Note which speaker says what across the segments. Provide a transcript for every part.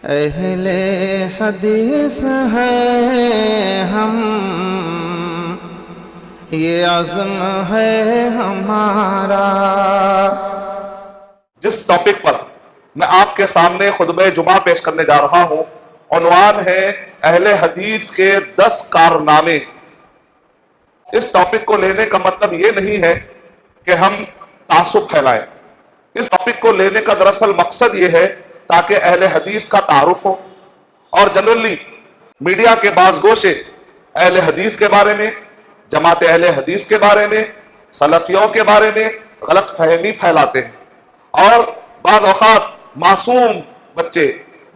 Speaker 1: اہل حدیث ہے ہم، یہ عزم ہے ہمارا۔
Speaker 2: جس ٹاپک پر میں آپ کے سامنے خطبہ جمعہ پیش کرنے جا رہا ہوں، عنوان ہے اہل حدیث کے 10 کارنامے۔ اس ٹاپک کو لینے کا مطلب یہ نہیں ہے کہ ہم تعصب پھیلائیں۔ اس ٹاپک کو لینے کا دراصل مقصد یہ ہے تاکہ اہل حدیث کا تعارف ہو، اور جنرلی میڈیا کے بعض گوشے اہل حدیث کے بارے میں، جماعت اہل حدیث کے بارے میں، سلفیوں کے بارے میں غلط فہمی پھیلاتے ہیں، اور بعض اوقات معصوم بچے،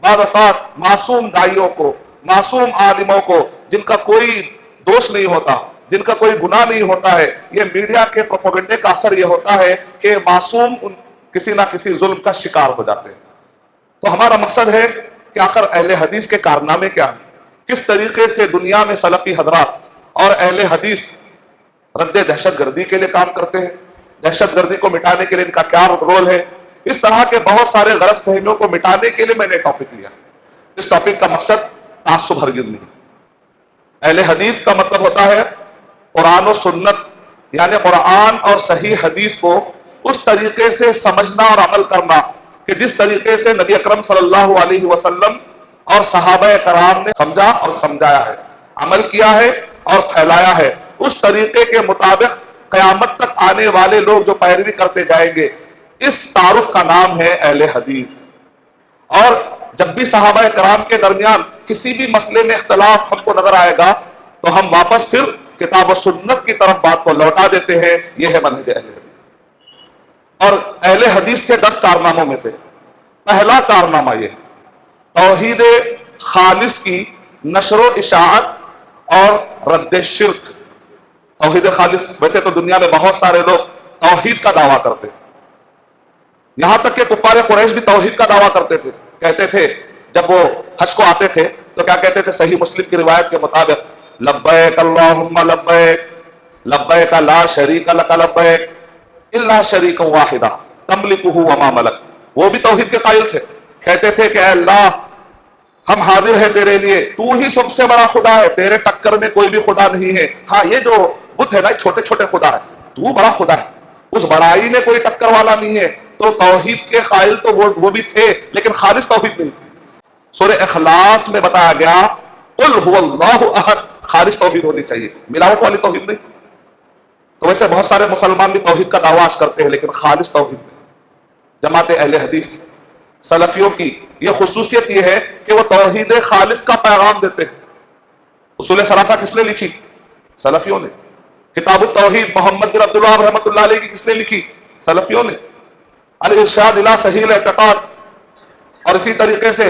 Speaker 2: بعض اوقات معصوم داعیوں کو، معصوم عالموں کو، جن کا کوئی دوش نہیں ہوتا، جن کا کوئی گناہ نہیں ہوتا ہے، یہ میڈیا کے پروپیگنڈے کا اثر یہ ہوتا ہے کہ معصوم کسی نہ کسی ظلم کا شکار ہو جاتے ہیں۔ تو ہمارا مقصد ہے کہ آخر اہل حدیث کے کارنامے کیا ہیں، کس طریقے سے دنیا میں سلفی حضرات اور اہل حدیث رد دہشت گردی کے لیے کام کرتے ہیں، دہشت گردی کو مٹانے کے لیے ان کا کیا رول ہے۔ اس طرح کے بہت سارے غلط فہمیوں کو مٹانے کے لیے میں نے ٹاپک لیا۔ اس ٹاپک کا مقصد تعصب ہرگز نہیں۔ اہل حدیث کا مطلب ہوتا ہے قرآن و سنت، یعنی قرآن اور صحیح حدیث کو اس طریقے سے سمجھنا اور عمل کرنا کہ جس طریقے سے نبی اکرم صلی اللہ علیہ وسلم اور صحابہ کرام نے سمجھا اور سمجھایا ہے، عمل کیا ہے اور پھیلایا ہے۔ اس طریقے کے مطابق قیامت تک آنے والے لوگ جو پیروی کرتے جائیں گے، اس تعارف کا نام ہے اہل حدیث۔ اور جب بھی صحابہ کرام کے درمیان کسی بھی مسئلے میں اختلاف ہم کو نظر آئے گا تو ہم واپس پھر کتاب و سنت کی طرف بات کو لوٹا دیتے ہیں۔ یہ ہے منہج اہل حدیث۔ اور اہل حدیث کے 10 کارناموں میں سے پہلا کارنامہ یہ ہے توحید خالص کی نشر و اشاعت اور رد شرک۔ توحید خالص، ویسے تو دنیا میں بہت سارے لوگ توحید کا دعویٰ کرتے ہیں، یہاں تک کہ کفار قریش بھی توحید کا دعویٰ کرتے تھے۔ کہتے تھے جب وہ حج کو آتے تھے تو کیا کہتے تھے؟ صحیح مسلم کی روایت کے مطابق لبیک اللہم لبیک لبیک لا شریک لک لبیک الا شریک واحدہ تملکہ وما ملک۔ وہ بھی توحید کے قائل تھے، کہتے تھے کہ اے اللہ ہم حاضر ہیں تیرے لیے، تو ہی سب سے بڑا خدا ہے، تیرے ٹکر میں کوئی بھی خدا نہیں ہے۔ ہاں یہ جو بت ہے نا چھوٹے چھوٹے خدا ہے، تو بڑا خدا ہے، اس بڑائی میں کوئی ٹکر والا نہیں ہے۔ تو توحید کے قائل تو وہ بھی تھے، لیکن خالص توحید نہیں تھی۔ سورہ اخلاص میں بتایا گیا قل هو اللہ احد، خالص توحید ہونی چاہیے، ملاوٹ والی توحید نہیں۔ تو ویسے بہت سارے مسلمان بھی توحید کا دعویٰ کرتے ہیں، لیکن خالص توحید نہیں۔ جماعت اہل حدیث سلفیوں کی یہ خصوصیت یہ ہے کہ وہ توحید خالص کا پیغام دیتے ہیں۔ اصول ثلاثہ کس نے لکھی؟ سلفیوں نے۔ کتاب التوحید محمد بن عبد الوہاب رحمۃ اللہ علیہ کی کس نے لکھی؟ سلفیوں نے۔ الارشاد الی صحیح الاعتقاد، اور اسی طریقے سے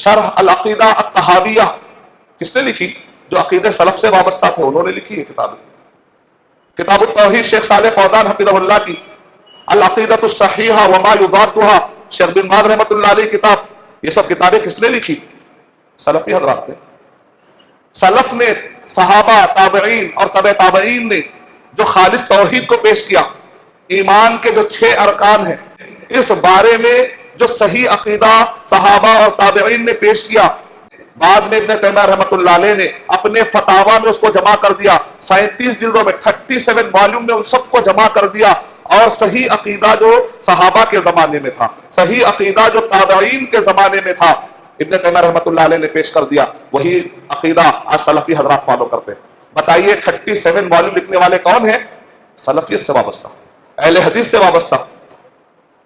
Speaker 2: شرح العقیدہ الطحاویہ کس نے لکھی؟ جو عقیدہ سلف سے وابستہ تھے انہوں نے لکھی ہے کتابیں۔ کتاب التوحید شیخ صالح فوزان حفظہ اللہ کی، العقیدۃ الصحیحہ وما یضادھا شیخ بن باز رحمۃ اللہ علیہ کتاب، یہ سب کتابیں کس نے لکھی؟ سلفی حضرات نے۔ سلف نے، صحابہ، تابعین اور تبع تابعین نے جو خالص توحید کو پیش کیا، ایمان کے جو 6 ارکان ہیں، اس بارے میں جو صحیح عقیدہ صحابہ اور تابعین نے پیش کیا، بعد میں ابن تیمیہ رحمۃ اللہ علیہ نے اپنے فتاویٰ میں اس کو جمع کر دیا، 37 جلدوں میں 37 والیوم میں ان سب کو جمع کر دیا۔ اور صحیح عقیدہ جو صحابہ کے زمانے میں تھا، صحیح عقیدہ جو تابعین کے زمانے میں تھا، ابن تیمیہ رحمۃ اللہ علیہ نے پیش کر دیا، وہی عقیدہ آج سلفی حضرات فالو کرتے ہیں۔ بتائیے 37 والیوم لکھنے والے کون ہیں؟ سلفیت سے وابستہ، اہل حدیث سے وابستہ۔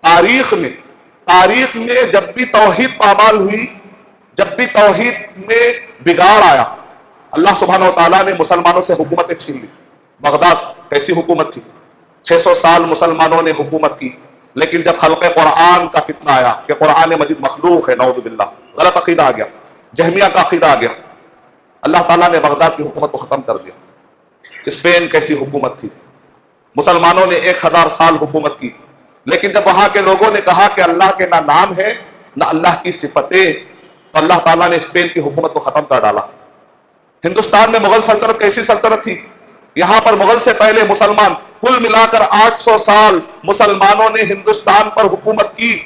Speaker 2: تاریخ میں جب بھی توحید پامال ہوئی، جب بھی توحید میں بگاڑ آیا، اللہ سبحانہ و تعالیٰ نے مسلمانوں سے حکومتیں چھین لی۔ بغداد کیسی حکومت تھی؟ 600 سال مسلمانوں نے حکومت کی، لیکن جب خلق قرآن کا فتنہ آیا کہ قرآن مجید مخلوق ہے، نعوذ باللہ، غلط عقیدہ آ گیا، جہمیہ کا عقیدہ آ گیا، اللہ تعالیٰ نے بغداد کی حکومت کو ختم کر دیا۔ اسپین کیسی حکومت تھی؟ مسلمانوں نے 1000 سال حکومت کی، لیکن جب وہاں کے لوگوں نے کہا کہ اللہ کے نہ نام ہے نہ اللہ کی صفتیں، تو اللہ تعالیٰ نے اسپین کی حکومت کو ختم کر ڈالا۔ ہندوستان میں مغل سلطنت کیسی سلطنت تھی؟ یہاں پر مغل سے پہلے مسلمان، کل ملا کر 800 سال مسلمانوں نے ہندوستان پر حکومت کی،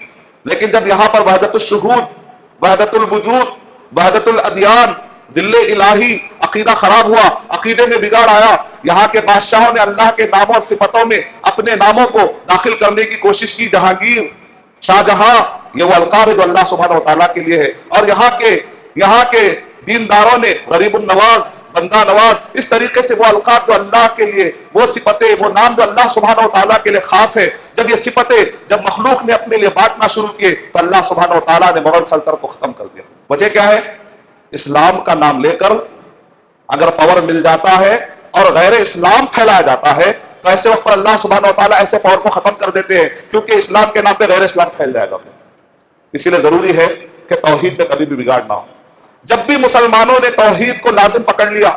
Speaker 2: لیکن جب یہاں پر وحدت الشہود وحدت الوجود، وحدت الادیان، ذل الہی، عقیدہ خراب ہوا، عقیدے میں بگاڑ آیا، یہاں کے بادشاہوں نے اللہ کے ناموں اور صفتوں میں اپنے ناموں کو داخل کرنے کی کوشش کی، جہانگیر، شاہ جہاں، یہ وہ القاب ہے جو اللہ سبحانہ و تعالیٰ کے لیے ہے، اور یہاں کے دینداروں نے غریب النواز، بندہ نواز، اس طریقے سے وہ القاب جو اللہ کے لیے، وہ صفتیں، وہ نام جو اللہ سبحانہ و تعالیٰ کے لیے خاص ہے، جب یہ صفتیں جب مخلوق نے اپنے لیے بانٹنا شروع کیے تو اللہ سبحانہ و تعالیٰ نے مغل سلطنت کو ختم کر دیا۔ وجہ کیا ہے؟ اسلام کا نام لے کر اگر پاور مل جاتا ہے اور غیر اسلام پھیلایا جاتا ہے تو ایسے وقت پر اللہ سبحانہ و تعالیٰ ایسے پاور کو ختم کر دیتے ہیں، کیونکہ اسلام کے نام پہ غیر اسلام پھیل جائے گا۔ اسی لیے ضروری ہے کہ توحید میں کبھی بھی بگاڑ نہ ہو۔ جب بھی مسلمانوں نے توحید کو لازم پکڑ لیا،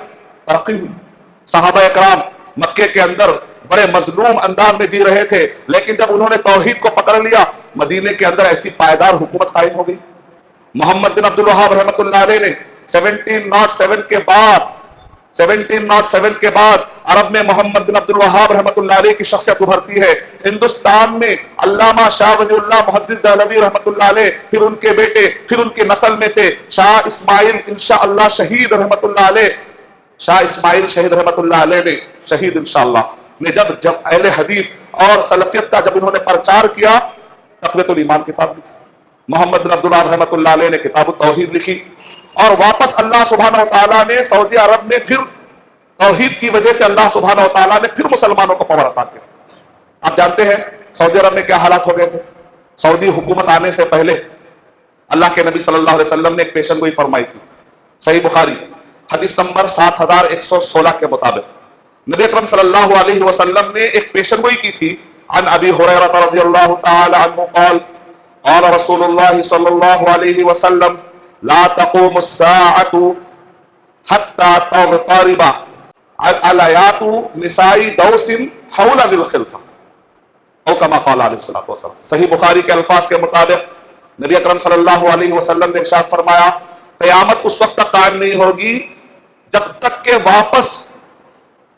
Speaker 2: ترقی ہوئی۔ صحابہ اکرام مکے کے اندر بڑے مظلوم انداز میں جی رہے تھے، لیکن جب انہوں نے توحید کو پکڑ لیا، مدینے کے اندر ایسی پائیدار حکومت قائم ہو گئی۔ محمد بن عبد الوہاب رحمۃ اللہ علیہ نے 1707 کے بعد عرب میں محمد بن عبد الوہاب رحمۃ اللہ علیہ کی شخصیت ابھرتی ہے۔ ہندوستان میں علامہ شاہ ولی اللہ محدث دہلوی رحمۃ اللہ علیہ، پھر ان کے بیٹے، پھر ان کی نسل میں تھے شاہ اسماعیل انشاءاللہ شہید رحمۃ اللہ علیہ، شاہ اسماعیل شہید رحمۃ اللہ علیہ نے، شہید انشاءاللہ نے جب اہل حدیث اور سلفیت کا جب انہوں نے پرچار کیا، تقویۃ الایمان کتاب لکھی۔ محمد بن عبد الوہاب رحمۃ اللہ علیہ نے کتاب التوحید لکھی، اور واپس اللہ سبحانہ و تعالیٰ نے سعودی عرب میں پھر توحید کی وجہ سے اللہ سبحانہ و تعالیٰ نے پھر مسلمانوں کو پاور عطا کیا۔ آپ جانتے ہیں سعودی عرب میں کیا حالات ہو گئے تھے؟ سعودی حکومت آنے سے پہلے اللہ کے نبی صلی اللہ علیہ وسلم نے ایک پیشن گوئی فرمائی تھی۔ صحیح بخاری حدیث نمبر 7116 کے مطابق نبی اکرم صلی اللہ علیہ وسلم نے ایک پیشن گوئی کی تھی۔ عن ابی ہریرہ رضی اللہ تعالی عنہ قال قال رسول اللہ صلی اللہ علیہ وسلم لا تقوم الساعة حتى تغترب علیات نساء دوس حول ذی الخلطہ او کما قال علیہ الصلوۃ والسلام۔ صحیح بخاری کے الفاظ کے مطابق نبی اکرم صلی اللہ علیہ وسلم نے ارشاد فرمایا، قیامت اس وقت تک قائم نہیں ہوگی جب تک کہ واپس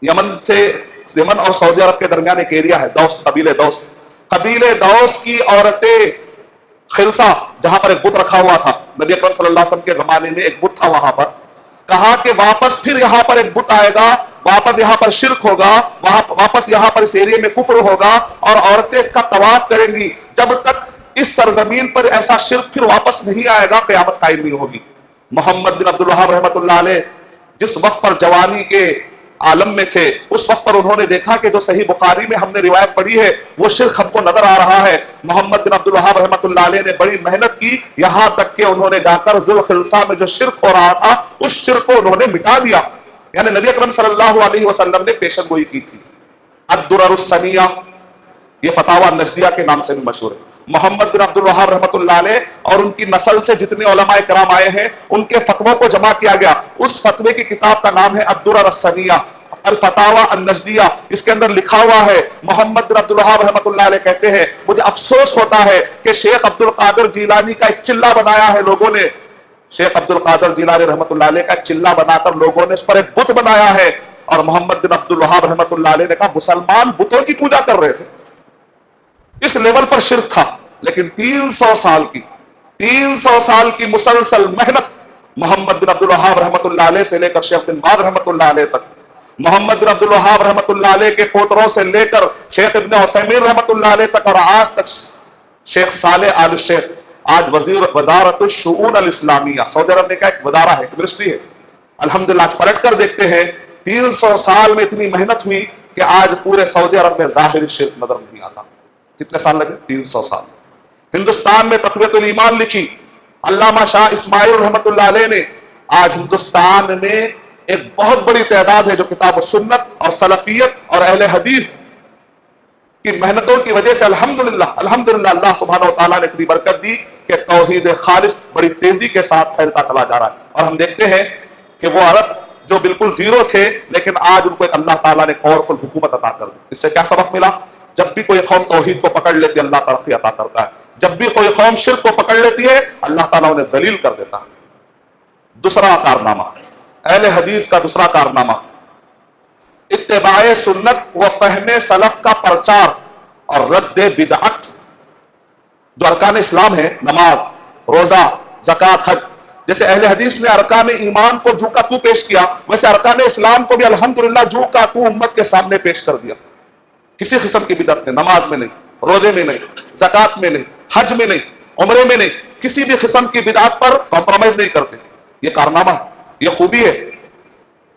Speaker 2: یمن اور سعودی عرب کے درمیان ایک ایریا ہے دوس، قبیلے دوس کی عورتیں خلصہ، جہاں پر ایک بت رکھا ہوا تھا، نبی اکرم صلی اللہ علیہ وسلم کے زمانے میں ایک بت تھا وہاں پر، کہا کہ واپس پھر یہاں پر ایک بت آئے گا، واپس یہاں پر شرک ہوگا، واپس یہاں پر اس ایریا میں کفر ہوگا، اور عورتیں اس کا طواف کریں گی۔ جب تک اس سرزمین پر ایسا شرک پھر واپس نہیں آئے گا، قیامت قائم نہیں ہوگی۔ محمد بن عبد الوہاب رحمۃ اللہ علیہ جس وقت پر جوانی کے عالم میں تھے، اس وقت پر انہوں نے دیکھا کہ جو صحیح بخاری میں ہم نے روایت پڑھی ہے وہ شرک ہم کو نظر آ رہا ہے۔ محمد بن عبد الوہاب رحمۃ اللہ علیہ نے بڑی محنت کی، یہاں تک کہ انہوں نے جا کر ذوالخلصہ میں جو شرک ہو رہا تھا اس شرک کو انہوں نے مٹا دیا۔ یعنی نبی اکرم صلی اللہ علیہ وسلم نے پیشن گوئی کی تھی۔ الدرر السنیہ، یہ فتاوی نجدیہ کے نام سے بھی مشہور ہے۔ محمد بن عبد الوہاب رحمۃ اللہ علیہ اور ان کی نسل سے جتنے علماء کرام آئے ہیں ان کے فتووں کو جمع کیا گیا، اس فتوے کی کتاب کا نام ہے الدرر السنیہ الفتاوی النجدیہ۔ اس کے اندر لکھا ہوا ہے، محمد بن عبد الوہاب رحمۃ اللہ علیہ کہتے ہیں، مجھے افسوس ہوتا ہے کہ شیخ عبد القادر جیلانی کا ایک چلہ بنایا ہے لوگوں نے، شیخ عبد القادر جیلانی رحمۃ اللہ علیہ کا ایک چلہ بنا کر لوگوں نے اس پر ایک بت بنایا ہے، اور محمد بن عبد الوہاب رحمۃ اللہ علیہ نے کہا مسلمان بتوں کی پوجا کر رہے تھے، اس لیول پر شرک تھا۔ لیکن 300 سال کی مسلسل محنت محمد بن عبد الوہاب رحمۃ اللہ علیہ سے لے کر شیخ بن باز رحمۃ اللہ علیہ تک، محمد بن عبد الوہاب رحمۃ اللہ علیہ کے پوتروں سے لے کر شیخ ابن عثیمین رحمۃ اللہ علیہ تک، اور آج تک شیخ صالح آل الشیخ، آج وزیر وزارت الشؤون الاسلامیہ، سعودی عرب میں کا ایک ادارہ ہے، ایک منسٹری ہے، الحمدللہ آج پلٹ کر دیکھتے ہیں 300 سال میں اتنی محنت ہوئی کہ آج پورے سعودی عرب میں ظاہری شرک نظر نہیں آتا۔ کتنے سال لگے؟ 300 سال۔ ہندوستان میں تقویۃ الایمان لکھی علامہ شاہ اسماعیل رحمۃ اللہ علیہ نے، آج ہندوستان میں ایک بہت بڑی تعداد ہے جو کتاب السنت اور سلفیت اور اہل حدیث کی محنتوں کی وجہ سے الحمدللہ اللہ سبحانہ و تعالیٰ نے اتنی برکت دی کہ توحید خالص بڑی تیزی کے ساتھ پھیلتا چلا جا رہا ہے۔ اور ہم دیکھتے ہیں کہ وہ عرب جو بالکل زیرو تھے لیکن آج ان کو ایک اللہ تعالیٰ نے پاورفل حکومت عطا کر دی۔ اس سے کیا سبق ملا؟ جب بھی کوئی قوم توحید کو پکڑ لیتی ہے اللہ ترقی عطا کرتا ہے، جب بھی کوئی قوم شرک کو پکڑ لیتی ہے اللہ تعالیٰ انہیں ذلیل کر دیتا ہے۔ دوسرا کارنامہ، اہل حدیث کا دوسرا کارنامہ، اتباع سنت و فہم سلف کا پرچار اور رد بدعت۔ جو ارکان اسلام ہے، نماز، روزہ، زکات، حج. جیسے اہل حدیث نے ارکان ایمان کو جو کا تو پیش کیا، ویسے ارکان اسلام کو بھی الحمدللہ جو کا تو امت کے سامنے پیش کر دیا. کسی قسم کی بدعت نہیں، نماز میں نہیں، روزے میں نہیں، زکات میں نہیں، حج میں نہیں، عمرے میں نہیں، کسی بھی قسم کی بدعت پر کمپرومائز نہیں کرتے. یہ کارنامہ ہے، یہ خوبی ہے.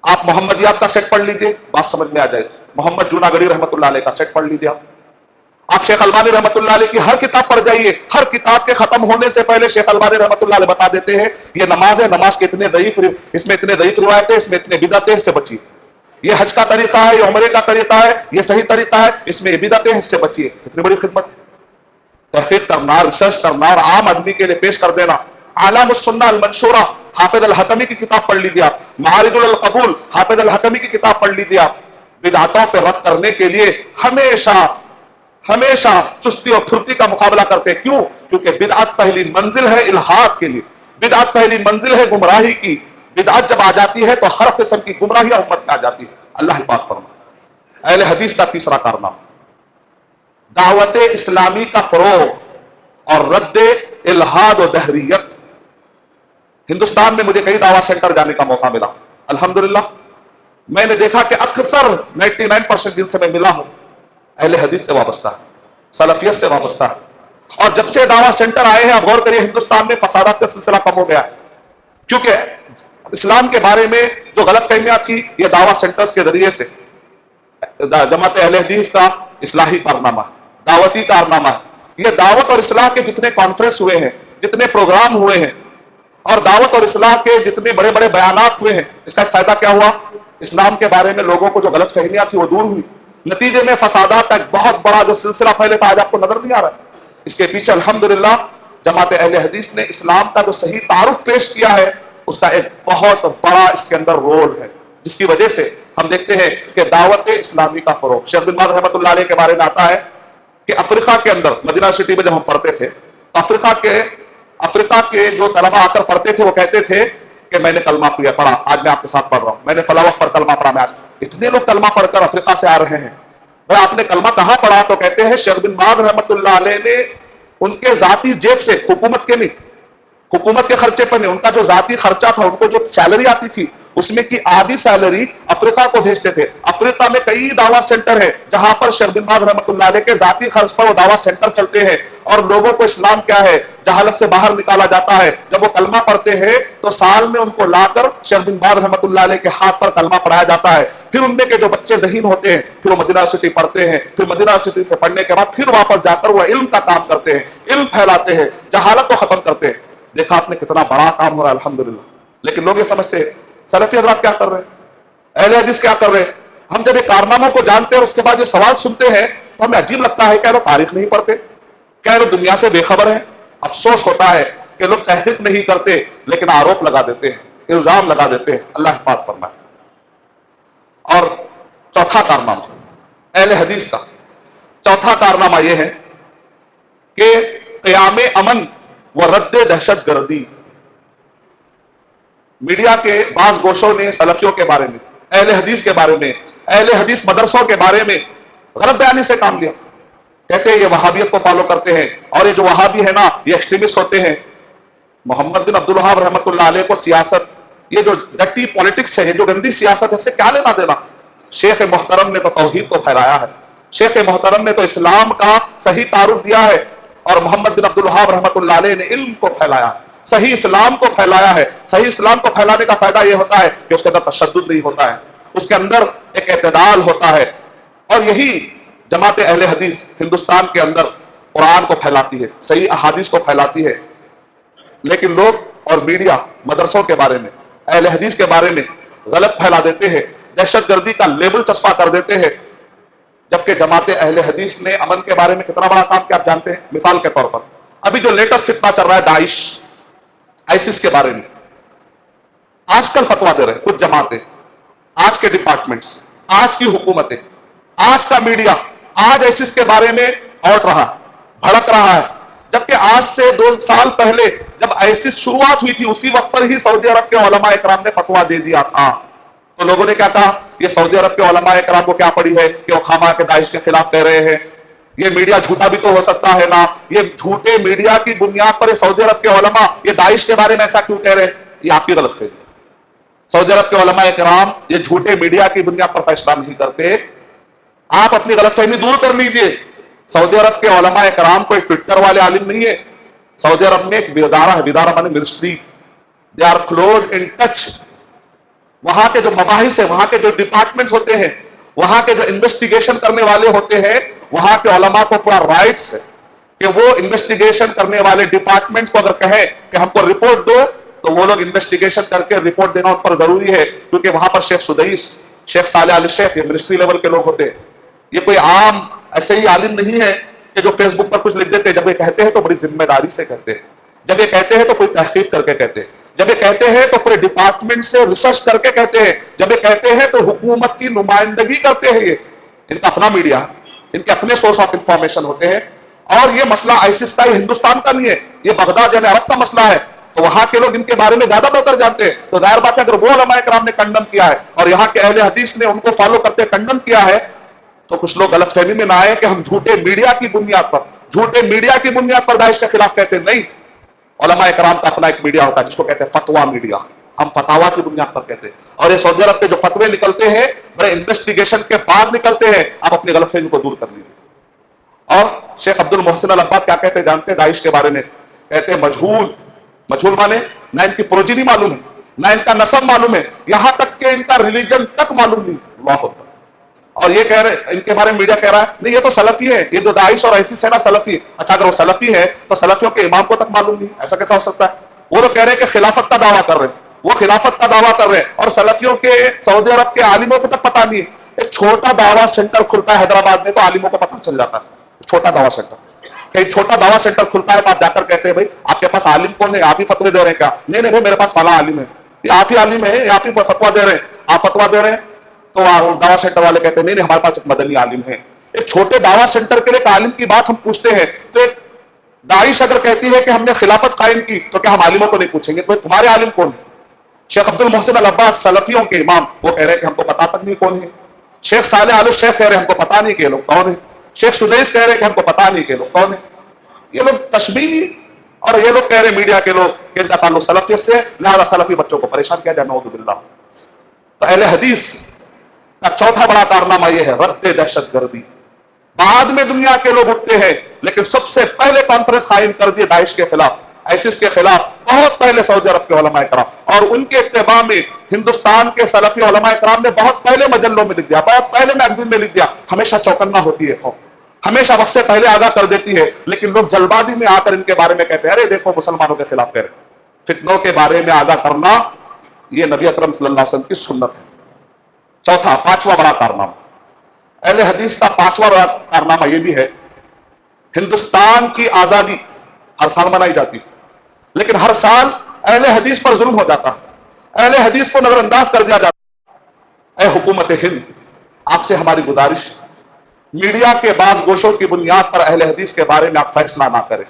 Speaker 2: آپ محمدیات کا سیٹ پڑھ لیجئے، بات سمجھ میں آ جائے. محمد جوناگڑھی رحمۃ اللہ علیہ کا سیٹ پڑھ لیجئے. آپ شیخ البانی رحمۃ اللہ علیہ کی ہر کتاب پڑھ جائیے، ہر کتاب کے ختم ہونے سے پہلے شیخ البانی رحمۃ اللہ علیہ بتا دیتے ہیں یہ نماز ہے، نماز کے اتنے ضعیف، اس میں اتنے ضعیف روایتیں، اس میں اتنے بدعتیں، اس سے بچیے. یہ حج کا طریقہ ہے، یہ عمرے کا طریقہ ہے، یہ صحیح طریقہ ہے، اس میں یہ بدعتیں ہیں، اس سے بچیے. کتنی بڑی خدمت ہے. تحقیق کرنا، ریسرچ کرنا اور عام آدمی کے لیے پیش کر دینا. اعلام السنہ المنشورہ حافظ الحکمی کی کتاب پڑھ لیجیے آپ. معارج القبول حافظ الحکمی کی کتاب پڑھ لیجیے آپ. بدعتوں پہ رد کرنے کے لیے ہمیشہ چستی اور پھرتی کا مقابلہ کرتے. کیوں؟ کیونکہ بدعت پہلی منزل ہے الحاق کے لیے، بدعت پہلی منزل ہے گمراہی کی. بدعت جب آ جاتی ہے تو ہر قسم کی گمراہیاں امت میں آ جاتی ہے. اللہ پاک فرمائے. اہل حدیث کا تیسرا کارنامہ دعوت اسلامی کا فروغ اور رد الحاد و دہریت. ہندوستان میں مجھے کئی دعوت سینٹر جانے کا موقع ملا. الحمدللہ میں نے دیکھا کہ اکثر 99% جن سے میں ملا ہوں اہل حدیث سے وابستہ ہے، سلفیت سے وابستہ ہے. اور جب سے دعوت سینٹر آئے ہیں، اب غور کریے، ہندوستان میں فسادات کا سلسلہ کم ہو گیا ہے. کیونکہ اسلام کے بارے میں جو غلط فہمیاں تھی، یہ دعوت سینٹرز کے ذریعے سے جماعت اہل حدیث کا اصلاحی کارنامہ، دعوتی کارنامہ ہے. یہ دعوت اور اصلاح کے جتنے کانفرنس ہوئے ہیں، جتنے پروگرام ہوئے ہیں، اور دعوت اور اصلاح کے جتنے بڑے بڑے بیانات ہوئے ہیں، اس کا ایک فائدہ کیا ہوا؟ اسلام کے بارے میں لوگوں کو جو غلط فہمیاں تھی وہ دور ہوئی. نتیجے میں فسادات کا ایک بہت بڑا جو سلسلہ پہلے تھا آج آپ کو نظر نہیں آ رہا ہے. اس کے پیچھے الحمدللہ جماعت اہل حدیث نے اسلام کا جو صحیح تعارف پیش کیا ہے، اس کا ایک بہت بڑا اس کے اندر رول ہے، جس کی وجہ سے ہم دیکھتے ہیں کہ دعوت اسلامی کا فروغ. شیخ بن باز رحمۃ اللہ علیہ کے بارے میں آتا ہے کہ افریقہ کے اندر مدینہ یونیورسٹی میں جب ہم پڑھتے تھے تو افریقہ کے جو طلبہ آ کر پڑھتے تھے وہ کہتے تھے کہ میں نے کلمہ پڑھا، آج میں آپ کے ساتھ پڑھ رہا ہوں، میں نے فلاں وقت پر کلمہ پڑھا. میں آج اتنے لوگ کلمہ پڑھ کر افریقہ سے آ رہے ہیں. بھائی آپ نے کلمہ کہاں پڑھا؟ تو کہتے ہیں شیخ بن باز رحمۃ اللہ علیہ نے ان کے ذاتی جیب سے، حکومت کے نہیں، حکومت کے خرچے پر نہیں، ان کا جو ذاتی خرچہ تھا، ان کو جو سیلری آتی تھی اس میں کی آدھی سیلری افریقہ کو بھیجتے تھے. افریقہ میں کئی دعوت سینٹر ہیں جہاں پر شیخ بن باز رحمۃ اللہ علیہ کے ذاتی خرچ پر وہ دعوت سینٹر چلتے ہیں، اور لوگوں کو اسلام کیا ہے، جہالت سے باہر نکالا جاتا ہے. جب وہ کلمہ پڑھتے ہیں تو سال میں ان کو لا کر شیخ بن باز رحمۃ اللہ علیہ کے ہاتھ پر کلمہ پڑھایا جاتا ہے. پھر ان میں کے جو بچے ذہین ہوتے ہیں، پھر وہ مدینہ یونیورسٹی پڑھتے ہیں، پھر مدینہ یونیورسٹی سے پڑھنے کے بعد پھر واپس جا کر وہ علم کا کام کرتے ہیں، علم پھیلاتے ہیں، جہالت کو ختم کرتے ہیں. دیکھا آپ نے کتنا بڑا کام ہو رہا ہے الحمدللہ. لیکن لوگ یہ سمجھتے ہیں سلفی حضرات کیا کر رہے ہیں، اہل حدیث کیا کر رہے ہیں. ہم جب یہ کارناموں کو جانتے ہیں اور اس کے بعد یہ سوال سنتے ہیں تو ہمیں عجیب لگتا ہے کہ لوگ تاریخ نہیں پڑھتے، کیا لوگ دنیا سے بے خبر ہیں. افسوس ہوتا ہے کہ لوگ تحقیق نہیں کرتے لیکن آروپ لگا دیتے ہیں، الزام لگا دیتے ہیں. اللہ حفاظت فرمائے. اور چوتھا کارنامہ اہل حدیث کا، چوتھا کارنامہ یہ ہے کہ قیام امن و رد دہشت گردی. میڈیا کے بعض گوشوں نے سلفیوں کے بارے میں، اہل حدیث کے بارے میں، اہل حدیث مدرسوں کے بارے میں غلط بیانی سے کام لیا. کہتے ہیں یہ وہابیت کو فالو کرتے ہیں، اور یہ جو وہابی ہے نا یہ ایکسٹریمسٹ ہوتے ہیں. محمد بن عبد الوہاب رحمۃ اللہ علیہ کو سیاست، یہ جو ڈٹی پالیٹکس ہے، یہ جو گندی سیاست ہے، اس سے کیا لینا دینا. شیخ محترم نے تو توحید کو پھیلایا ہے، شیخ محترم نے تو اسلام کا صحیح تعارف دیا ہے، اور محمد بن عبد الوہاب رحمۃ اللہ علیہ نے علم کو پھیلایا ہے، صحیح اسلام کو پھیلایا ہے. صحیح اسلام کو پھیلانے کا فائدہ یہ ہوتا ہے کہ اس کے اندر تشدد نہیں ہوتا ہے، اس کے اندر ایک اعتدال ہوتا ہے. اور یہی جماعت اہل حدیث ہندوستان کے اندر قرآن کو پھیلاتی ہے، صحیح احادیث کو پھیلاتی ہے. لیکن لوگ اور میڈیا مدرسوں کے بارے میں، اہل حدیث کے بارے میں غلط پھیلا دیتے ہیں، دہشت گردی کا لیبل چسپاں کر دیتے ہیں. جبکہ جماعت اہل حدیث نے امن کے بارے میں کتنا بڑا کام کیا آپ جانتے ہیں. مثال کے طور پر ابھی جو لیٹسٹ فتنہ چل رہا ہے داعش، آئسس کے بارے میں، آج کل فتوا دے رہے ہیں کچھ جماعتیں، آج کے ڈپارٹمنٹس، آج کی حکومتیں، آج کا میڈیا آج آئسس کے بارے میں اوٹ رہا، بھڑک رہا ہے. جبکہ آج سے 2 سال پہلے جب آئسس شروعات ہوئی تھی اسی وقت پر ہی سعودی عرب کے علماء اکرام نے فتوا دے دیا تھا. تو لوگوں نے کیا کہا، یہ سعودی عرب کے علماء اکرام کو کیا پڑی ہے کہ وہ خامہ کے داعش کے خلاف کہہ رہے ہیں. یہ میڈیا جھوٹا بھی تو ہو سکتا ہے نا. یہ جھوٹے میڈیا کی بنیاد پر سعودی عرب کے علماء یہ داعش کے بارے میں ایسا کیوں کہہ رہے ہیں؟ یہ آپ کی غلط فہمی. سعودی عرب کے علماء کرام یہ جھوٹے میڈیا کی بنیاد پر فیصلہ نہیں کرتے. آپ اپنی غلط فہمی دور کر لیجئے. سعودی عرب کے علماء کرام کوئی ٹویٹر والے عالم نہیں ہے. سعودی عرب میں ایک ادارہ ہے, ادارہ مانے ministry. They are close in touch. وہاں کے جو مباحث ہیں, وہاں کے جو ڈپارٹمنٹس ہوتے ہیں, وہاں کے جو انویسٹیگیشن کرنے والے ہوتے ہیں, وہاں کے علماء کو پورا رائٹس ہے کہ وہ انویسٹیگیشن کرنے والے ڈپارٹمنٹس کو اگر کہیں کہ ہم کو رپورٹ دو تو وہ لوگ انویسٹیگیشن کر کے رپورٹ دینا ان پر ضروری ہے, کیونکہ وہاں پر شیخ سدیس, شیخ صالح آل شیخ, یہ منسٹری لیول کے لوگ ہوتے ہیں. یہ کوئی عام ایسے ہی عالم نہیں ہے کہ جو فیس بک پر کچھ لکھ دیتے ہیں. جب یہ کہتے ہیں تو بڑی ذمہ داری سے کہتے ہیں. جب یہ کہتے ہیں تو کوئی تحقیق کر کے کہتے ہیں. جب یہ کہتے ہیں تو پورے ڈپارٹمنٹ سے ریسرچ کر کے کہتے ہیں. جب یہ کہتے ہیں تو حکومت کی نمائندگی کرتے ہیں. یہ ان کا اپنا میڈیا ہے, ان کے اپنے سورس آف انفارمیشن ہوتے ہیں. اور یہ مسئلہ آئیسس کا ہندوستان کا نہیں ہے, یہ بغداد یعنی عرب کا مسئلہ ہے. تو وہاں کے لوگ ان کے بارے میں زیادہ بہتر جانتے ہیں. تو ظاہر بات ہے اگر وہ علماء کرام نے کنڈم کیا ہے اور یہاں کے اہل حدیث نے ان کو فالو کرتے کنڈم کیا ہے, تو کچھ لوگ غلط فہمی میں نہ آئے کہ ہم جھوٹے میڈیا کی بنیاد پر داعش کے خلاف کہتے ہیں. نہیں, علماء کرام کا اپنا ایک میڈیا ہوتا ہے جس کو کہتے ہیں فتوا میڈیا. ہم فتوا کی بنیاد پر کہتے ہیں. اور یہ سعودی عرب کے جو فتوے نکلتے ہیں بڑے انویسٹیگیشن کے بعد نکلتے ہیں. آپ اپنی غلط فہمی کو دور کر لیجیے. اور شیخ عبد المحسن العباد کیا کہتے ہیں جانتے ہیں داعش کے بارے میں؟ کہتے ہیں مجہول مانے نہ ان کی پروجینی معلوم ہے, نہ ان کا نسب معلوم ہے, یہاں تک کہ ان کا ریلیجن تک معلوم نہیں. اللہ اکبر. اور یہ کہہ رہے, ان کے بارے میں میڈیا کہہ رہا ہے نہیں یہ تو سلفی ہے, یہ جو داعش اور ایسی ہے نا سلفی ہے. اچھا اگر وہ سلفی ہے تو سلفیوں کے امام کو تک معلوم نہیں, ایسا کیسا ہو سکتا ہے؟ وہ لوگ کہہ رہے ہیں کہ خلافت کا دعویٰ کر رہے ہیں, وہ خلافت کا دعویٰ کر رہے ہیں, اور سلفیوں کے سعودی عرب کے عالموں کو تک پتہ نہیں ہے. ایک چھوٹا دعویٰ سینٹر کھلتا ہے حیدرآباد میں تو عالموں کو پتہ چل جاتا ہے. چھوٹا دعویٰ سینٹر, کہیں چھوٹا دعویٰ سینٹر کھلتا ہے تو آپ جا کر کہتے ہیں بھائی آپ کے پاس عالم کون ہے, آپ ہی فتوے دے رہے ہیں کیا؟ نہیں بھائی میرے پاس فلاں عالم ہے. یہ آپ ہی عالم ہے, یہ آپ ہی فتوا دے رہے ہیں, آپ فتوا دے رہے ہیں. تو دعویٰ سینٹر والے کہتے ہیں نہیں ہمارے پاس ایک مدنی عالم ہے. ایک چھوٹے دعویٰ سینٹر کے لیے ایک عالم کی بات ہم پوچھتے ہیں, تو ایک داعش اگر کہتی ہے کہ ہم نے خلافت قائم کی تو کیا ہم عالموں کو نہیں پوچھیں گے تو تمہارے عالم کون ہے؟ شیخ عبد المحسن العباد سلفیوں کے امام, وہ کہہ رہے ہیں کہ ہم کو پتہ تک نہیں کون ہے. شیخ صالح آل شیخ کہہ رہے ہیں ہم کو پتہ نہیں کہ یہ لوگ کون ہیں. شیخ سدیس کہہ رہے ہیں کہ ہم کو پتہ نہیں کہ یہ لوگ کون ہیں. یہ لوگ تشبیہ, اور یہ لوگ کہہ رہے ہیں میڈیا کے لوگ کہ ان کا تعلق سلفیت سے, لہذا سلفی بچوں کو پریشان کیا جائے, نعوذ باللہ. تو اہل حدیث کا چوتھا بڑا کارنامہ یہ ہے رد دہشت گردی. بعد میں دنیا کے لوگ اٹھتے ہیں, لیکن سب سے پہلے کانفرنس قائم کر دی داعش کے خلاف, آئیسس کے خلاف, بہت پہلے سعودی عرب کے علماء کرام. اور ان کے اتباع میں ہندوستان کے سلفی علماء کرام نے بہت پہلے مجلوں میں لکھ دیا, بہت پہلے میگزین میں لکھ دیا. ہمیشہ چوکنا ہوتی ہے قوم, ہمیشہ وقت سے پہلے آگاہ کر دیتی ہے, لیکن لوگ جلد بازی میں آ کر ان کے بارے میں کہتے ہیں ارے دیکھو مسلمانوں کے خلاف کہہ رہے. فتنوں کے بارے میں آگاہ کرنا یہ نبی اکرم صلی اللہ علیہ وسلم کی سنت ہے. پانچواں بڑا کارنامہ, اہل حدیث کا پانچواں بڑا کارنامہ یہ بھی ہے, ہندوستان کی آزادی ہر سال منائی جاتی, لیکن ہر سال اہل حدیث پر ظلم ہو جاتا, اہل حدیث کو نظر انداز کر دیا جاتا. اے حکومت ہند, آپ سے ہماری گزارش, میڈیا کے بعض گوشوں کی بنیاد پر اہل حدیث کے بارے میں آپ فیصلہ نہ کریں.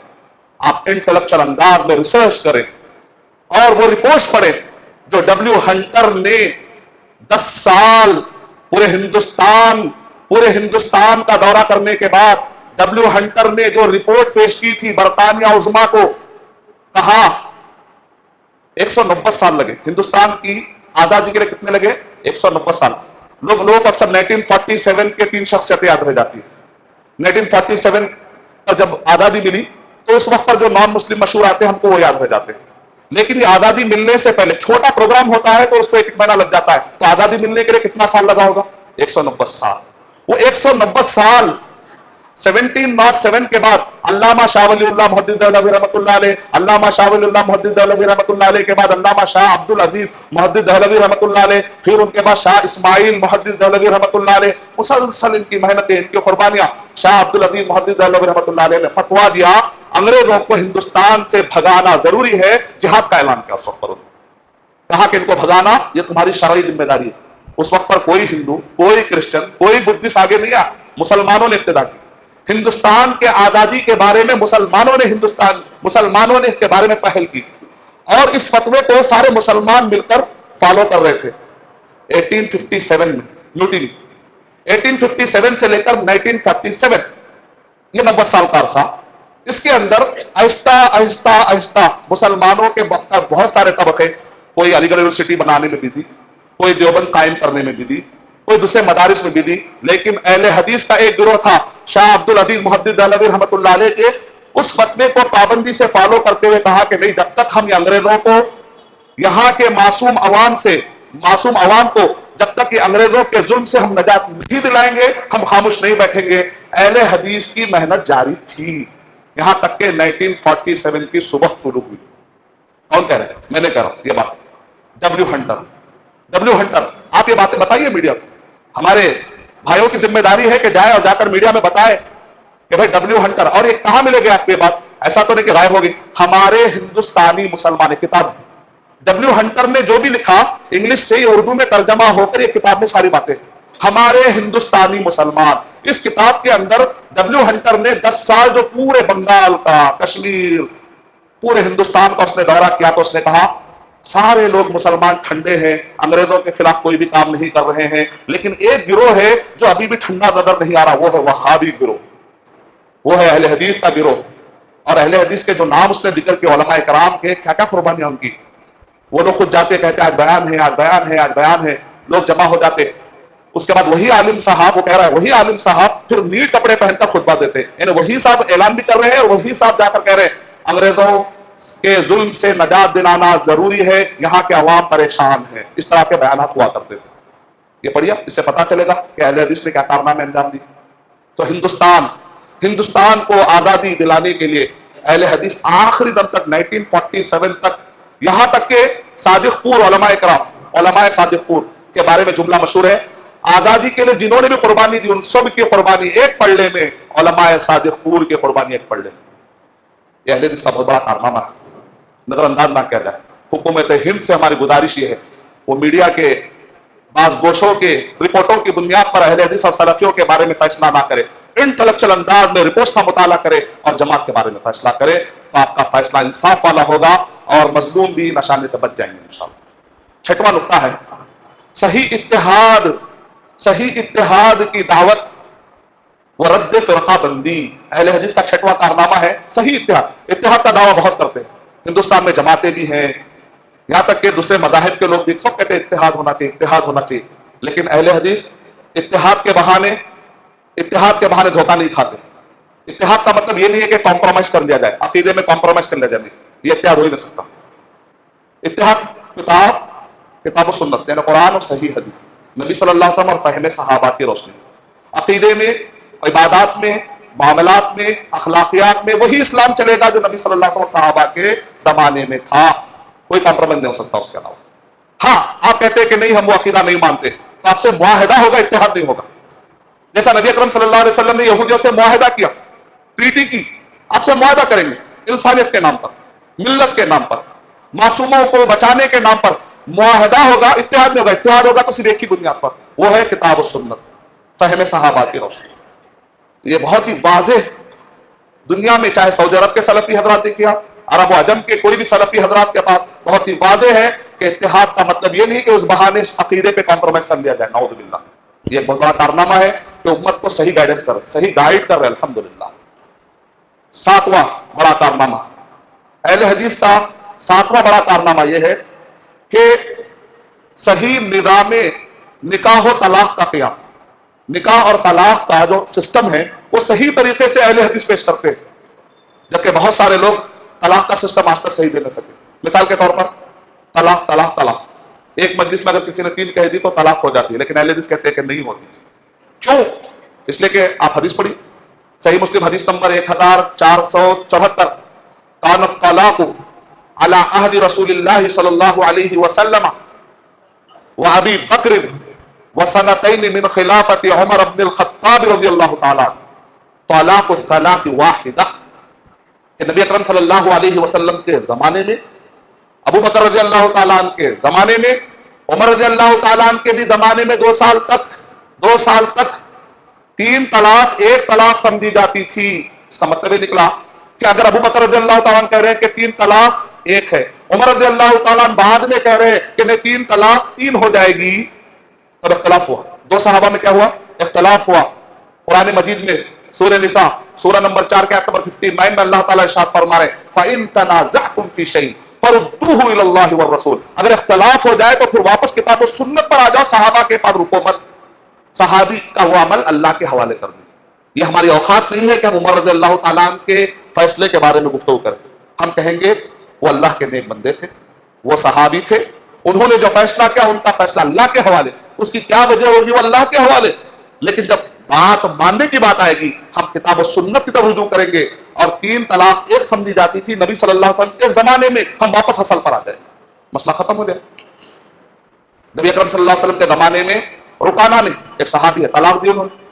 Speaker 2: آپ انٹلیکچوئل انداز میں ریسرچ کریں اور وہ رپورٹس پڑھیں جو ڈبلیو ہنٹر نے 10 سال پورے ہندوستان کا دورہ کرنے کے بعد ڈبلیو ہنٹر نے جو رپورٹ پیش کی تھی برطانیہ عظمیٰ کو, کہا 190 سال لگے ہندوستان کی آزادی کے لیے. کتنے لگے؟ 190 سال. لوگ اکثر 1947 کے 3 شخصیتیں یاد رہ جاتی ہیں. 1947 پر جب آزادی ملی تو اس وقت پر جو نان مسلم مشہور آتے ہیں ہم کو وہ یاد رہ جاتے ہیں, لیکن یہ آزادی ملنے سے پہلے چھوٹا پروگرام ہوتا ہے تو اس کو 1 مہینہ لگ جاتا ہے. تو آزادی ملنے کے لیے کتنا سال لگا ہوگا؟ 190 سال. وہ 190 سال 1707 کے بعد علامہ شاہ ولی اللہ محدث دہلوی رحمۃ اللہ علیہ, علامہ شاہ ولی اللہ محدث دہلوی رحمۃ اللہ علیہ کے بعد علامہ شاہ عبد العزیز محدث دہلوی رحمۃ اللہ علیہ, پھر ان کے بعد شاہ اسماعیل محدث دہلوی رحمۃ اللہ علیہ. مسلسل ان کی محنتیں, ان کی قربانیاں. شاہ عبد العزیز محدث دہلوی رحمۃ اللہ علیہ نے فتوا دیا انگریزوں کو ہندوستان سے بھگانا ضروری ہے, جہاد کا اعلان کیا اس وقت پر. کہا کہ ان کو بھگانا یہ تمہاری شرعی ذمہ داری ہے. اس وقت پر کوئی ہندو, کوئی کرسچن, کوئی بدھسٹ آگے نہیں آیا, مسلمانوں نے ابتدا کی. ہندوستان کے آزادی کے بارے میں مسلمانوں نے اس کے بارے میں پہل کی, اور اس فتوے کو سارے مسلمان مل کر فالو کر رہے تھے. 1857 میں میوٹینی, 1857 سے لے کر 1947 یہ 90 سال کا عرصہ، اس کے اندر آہستہ آہستہ آہستہ مسلمانوں کے بہت سارے طبقے، کوئی علی گڑھ یونیورسٹی بنانے میں بھی دی، کوئی دیوبند قائم کرنے میں بھی دی، کوئی دوسرے مدارس میں بھی دی، لیکن اہل حدیث کا ایک گروہ تھا شاہ عبد العزیز محدث دہلوی رحمۃ اللہ علیہ کے، اس فتوے کو پابندی سے فالو کرتے ہوئے کہا کہ نہیں، جب تک ہم انگریزوں کو یہاں کے معصوم عوام کو جب تک یہ انگریزوں کے ظلم سے ہم نجات نہیں دلائیں گے، ہم خاموش نہیں بیٹھیں گے۔ اہل حدیث کی محنت جاری تھی یہاں تک کہ 1947 کی صبح طلوع ہوئی۔ کون کہہ رہے ہیں؟ میں نے کہہ رہا ہوں یہ بات، ڈبلیو ہنٹر، آپ یہ باتیں بتائیے میڈیا کو۔ ہمارے بھائیوں کی ذمہ داری ہے کہ جائے اور جا کر میڈیا میں بتائے کہ بھائی ڈبلیو ہنٹر، اور یہ کہاں ملے گی آپ کو یہ بات؟ ایسا تو نہیں کہ غائب ہوگی، ہمارے ہندوستانی مسلمان کتاب ہے۔ ڈبلیو ہنٹر نے جو بھی لکھا انگلش سے اردو میں ترجمہ ہو کر یہ کتاب میں ساری باتیں، ہمارے ہندوستانی مسلمان، اس کتاب کے اندر ڈبلیو ہنٹر نے 10 سال جو پورے بنگال کا، کشمیر، پورے ہندوستان کا اس نے دورہ کیا، تو اس نے کہا سارے لوگ مسلمان ٹھنڈے ہیں، انگریزوں کے خلاف کوئی بھی کام نہیں کر رہے ہیں، لیکن ایک گروہ ہے جو ابھی بھی ٹھنڈا نظر نہیں آ رہا، وہ ہے وہابی گروہ، وہ ہے اہل حدیث کا گروہ۔ اور اہل حدیث کے جو نام اس نے ذکر کیا، علماء کرام کے، کیا کیا قربانیاں ان کی، وہ لوگ خود جاتے کہتے آج بیان ہے، آج بیان ہے، آج بیان ہے، لوگ جمع ہو جاتے، اس کے بعد وہی عالم صاحب، وہ کہہ رہا ہے وہی عالم صاحب پھر نیٹ کپڑے پہن کر خطبہ دیتے، یعنی وہی صاحب اعلان بھی کر رہے ہیں اور وہی صاحب جا کر کہہ رہے ہیں انگریزوں کے ظلم سے نجات دلانا ضروری ہے، یہاں کے عوام پریشان ہیں۔ اس طرح کے بیانات ہوا کرتے تھے۔ یہ پڑھیے، اس سے پتا چلے گا کہ اہل حدیث نے کیا کارنامے انجام دی۔ تو ہندوستان کو آزادی دلانے کے لیے اہل حدیث آخری دم تک 1947 تک، یہاں تک کہ صادق پور علماء صادق پور کے بارے میں جملہ مشہور ہے، آزادی کے لیے جنہوں نے بھی قربانی دی ان سب کی قربانی ایک پڑھنے میں، علماء صادق پور کی قربانی ایک پڑھنے میں۔ یہ اہل حدیث کا بہت بڑا کارنامہ ہے، نظر انداز نہ کیا جائے۔ حکومت ہند سے ہماری گزارش یہ ہے وہ میڈیا کے بعض گوشوں کے رپورٹوں کی بنیاد پر اہل حدیث اور سلفیوں کے بارے میں فیصلہ نہ کرے، انٹلیکچوئل انداز میں رپورٹس کا مطالعہ کرے اور جماعت کے بارے میں فیصلہ کرے، تو آپ کا فیصلہ انصاف والا ہوگا اور مظلوم بھی نشانے سے بچ جائیں گے انشاءاللہ۔ 6واں نقطہ ہے صحیح اتحاد کی دعوت و رد فرقہ بندی۔ اہل حدیث کا 6واں کارنامہ ہے صحیح اتحاد کا دعویٰ بہت کرتے ہیں، ہندوستان میں جماعتیں بھی ہیں، یہاں تک کہ دوسرے مذاہب کے لوگ بھی سب کہتے ہیں اتحاد ہونا چاہیے، لیکن اہل حدیث اتحاد کے بہانے دھوکہ نہیں کھاتے۔ اتحاد کا مطلب یہ نہیں ہے کہ کمپرومائز کر لیا جائے، عقیدے میں کمپرومائز کر لیا جائے، یہ اتحاد ہو ہی نہیں سکتا۔ اتحاد کتاب و سنت، یعنی قرآن اور صحیح حدیث، نبی صلی اللہ علیہ وسلم اور فہم صحابہ کی روشنی، عقیدے میں، عبادات میں، معاملات میں، اخلاقیات میں وہی اسلام چلے گا جو نبی صلی اللہ علیہ وسلم صحابہ کے زمانے میں تھا، کوئی کمپرومائز نہیں ہو سکتا اس کے علاوہ۔ ہاں آپ کہتے ہیں کہ نہیں ہم وہ عقیدہ نہیں مانتے، تو آپ سے معاہدہ ہوگا، اتحاد نہیں ہوگا۔ جیسا نبی اکرم صلی اللہ علیہ وسلم نے یہودیوں سے معاہدہ کیا، ٹریٹی کی، آپ سے معاہدہ کریں گے انسانیت کے نام پر، ملت کے نام پر، معصوموں کو بچانے کے نام پر معاہدہ ہوگا، اتحاد نہیں ہوگا۔ اتحاد ہوگا تو صرف ایک ہی بنیاد پر، وہ ہے کتاب و سنت، فہم صحابہ کی روشنی۔ یہ بہت ہی واضح، دنیا میں چاہے سعودی عرب کے سلفی حضرات دیکھیے آپ، عرب و عجم کے کوئی بھی سلفی حضرات کے پاس بہت ہی واضح ہے کہ اتحاد کا مطلب یہ نہیں کہ اس بہانے عقیدے پہ کمپرومائز کر لیا جائے، نعوذ باللہ۔ یہ ایک بہت بڑا کارنامہ ہے کہ امت کو صحیح گائیڈنس کر رہے، صحیح گائیڈ کر رہے، الحمدللہ۔ 7واں بڑا کارنامہ اہل حدیث کا، 7واں بڑا کارنامہ یہ ہے کہ صحیح نظام نکاح و طلاق کا قیام، نکاح اور طلاق کا جو سسٹم ہے وہ صحیح طریقے سے اہل حدیث پیش کرتے ہیں، جبکہ بہت سارے لوگ طلاق کا سسٹم آج تک صحیح دے نہ سکے۔ مثال کے طور پر طلاق، ایک مجلس میں اگر کسی نے 3 کہہ دی تو طلاق ہو جاتی ہے، لیکن اہل حدیث کہتے ہیں کہ نہیں ہوتی۔ کیوں؟ اس لیے کہ آپ حدیث پڑھی، صحیح مسلم حدیث نمبر 1474، کان الطلاق علی عہد رسول اللہ صلی اللہ علیہ وسلم وابی بکر وسنتین من خلافت عمر بن الخطاب رضی اللہ تعالی طلاق الثلاث واحدہ، کہ نبی اکرم صلی اللہ علیہ وسلم کے زمانے میں، ابو بکر رضی اللہ تعالیٰ عنہ کے زمانے میں، عمر رضی اللہ تعالیٰ عنہ کے بھی زمانے میں 2 سال تک 3 طلاق 1 طلاق سمجھی جاتی تھی۔ اس کا مطلب یہ نکلا کہ اگر ابو بکر رضی اللہ تعالیٰ عنہ کہہ رہے ہیں کہ 3 طلاق 1 ہے، عمر رضی اللہ تعالیٰ عنہ بعد میں کہہ رہے ہیں کہ نہیں 3 طلاق 3 ہو جائے گی، تب اختلاف ہوا۔ 2 صحابہ میں کیا ہوا؟ اختلاف ہوا۔ قرآن مجید میں سورہ نساء سورہ نمبر 4 کے آیت نمبر 59 میں اللہ تعالیٰ ارشاد فرما رہے فَإِن تَنَازَعْتُمْ فِي شَيْءٍ فَرُدُّوهُ إِلَى اللَّهِ وَالرَّسُولِ، اگر اختلاف ہو جائے تو پھر واپس کتاب و سنت پر آ جاؤ، صحابہ کے پاس رکو مت، صحابی کا وہ عمل اللہ کے حوالے کر دیں۔ یہ ہماری اوقات نہیں ہے کہ ہم عمر رضی اللہ تعالیٰ عنہ کے فیصلے کے بارے میں گفتگو کریں۔ ہم کہیں گے وہ اللہ کے نیک بندے تھے، وہ صحابی تھے، انہوں نے جو فیصلہ کیا ان کا فیصلہ اللہ کے حوالے، اس کی کیا وجہ ہوگی وہ اللہ کے حوالے۔ لیکن جب بات ماننے کی بات آئے گی ہم کتاب و سنت کی طرف رجوع کریں گے، اور 3 طلاق ایک سمجھی جاتی تھی نبی صلی اللہ علیہ وسلم کے زمانے میں، ہم واپس اصل پر آ جائیں، مسئلہ ختم ہو جائے۔ نبی اکرم صلی اللہ علیہ وسلم کے زمانے میں رکانہ نے، ایک صحابی ہے، طلاق دی انہوں نے،